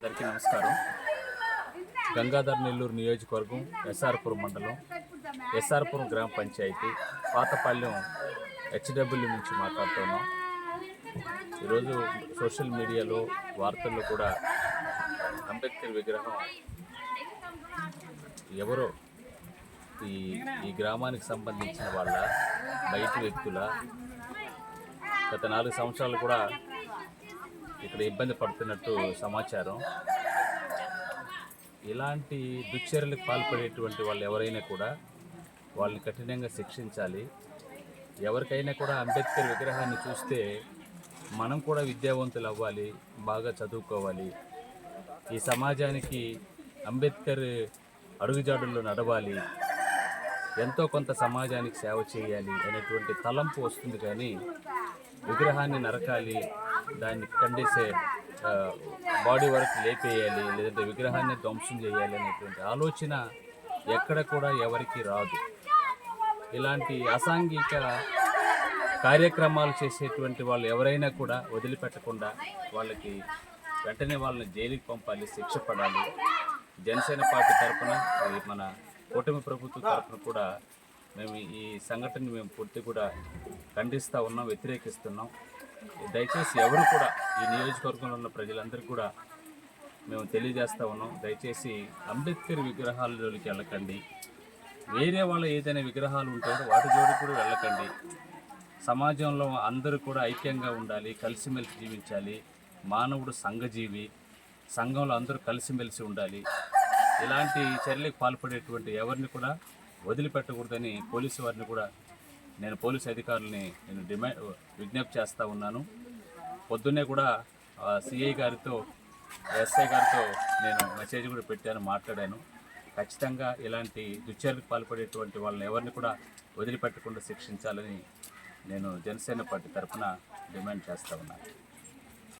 అందరికీ నమస్కారం. గంగాధర్ నెల్లూరు నియోజకవర్గం, ఎస్ఆర్పురం మండలం, ఎస్ఆర్పురం గ్రామ పంచాయతీ, పాతపాలెం హెచ్డబ్ల్యూ నుంచి మాట్లాడుతున్నాం. ఈరోజు సోషల్ మీడియాలో వార్తల్లో కూడా అంబేద్కర్ విగ్రహం ఎవరో ఈ గ్రామానికి సంబంధించిన వాళ్ళ బయట వ్యక్తుల గత 4 సంవత్సరాలు కూడా ఇక్కడ ఇబ్బంది పడుతున్నట్టు సమాచారం. ఇలాంటి దుశ్చర్యలకు పాల్పడేటువంటి వాళ్ళు ఎవరైనా కూడా వాళ్ళని కఠినంగా శిక్షించాలి. ఎవరికైనా కూడా అంబేద్కర్ విగ్రహాన్ని చూస్తే మనం కూడా విద్యావంతులు అవ్వాలి, బాగా చదువుకోవాలి, ఈ సమాజానికి అంబేద్కర్ అడుగుజాడుల్లో నడవాలి, ఎంతో కొంత సమాజానికి సేవ చేయాలి అనేటువంటి తలంపు వస్తుంది. కానీ విగ్రహాన్ని నరకాలి, దాన్ని ఖండేసే బాడీ వరకు లేపేయాలి, లేదంటే విగ్రహాన్ని ధ్వంసం చేయాలి అనేటువంటి ఆలోచన ఎక్కడ కూడా ఎవరికి రాదు. ఇలాంటి అసాంఘిక కార్యక్రమాలు చేసేటువంటి వాళ్ళు ఎవరైనా కూడా వదిలిపెట్టకుండా వాళ్ళకి వెంటనే వాళ్ళని జైలుకి పంపాలి, శిక్ష పడాలి. జనసేన పార్టీ తరఫున, మన కూటమి ప్రభుత్వం తరఫున కూడా మేము ఈ సంఘటనని పూర్తి కూడా ఖండిస్తూ ఉన్నాం, వ్యతిరేకిస్తున్నాం. దయచేసి ఎవరు కూడా ఈ నియోజకవర్గంలో ఉన్న ప్రజలందరూ కూడా మేము తెలియజేస్తూ ఉన్నాం, దయచేసి అంబేద్కర్ విగ్రహాలలోకి వెళ్ళకండి. వేరే వాళ్ళ ఏదైనా విగ్రహాలు ఉంటే వాటి జోడికి కూడా వెళ్ళకండి. సమాజంలో అందరూ కూడా ఐక్యంగా ఉండాలి, కలిసిమెలిసి జీవించాలి. మానవుడు సంఘజీవి, సంఘంలో అందరూ కలిసిమెలిసి ఉండాలి. ఇలాంటి చర్యలకు పాల్పడేటువంటి ఎవరిని కూడా వదిలిపెట్టకూడదని పోలీసు వారిని కూడా నేను పోలీసు అధికారులని విజ్ఞప్తి చేస్తూ ఉన్నాను. పొద్దున్నే కూడా సిఐ గారితో, ఎస్ఐ గారితో నేను మెసేజ్ కూడా పెట్టాను, మాట్లాడాను. ఖచ్చితంగా ఇలాంటి దుశ్చర్యలకు పాల్పడేటువంటి వాళ్ళని ఎవరిని కూడా వదిలిపెట్టకుండా శిక్షించాలని నేను జనసేన పార్టీ తరఫున డిమాండ్ చేస్తూ ఉన్నాను.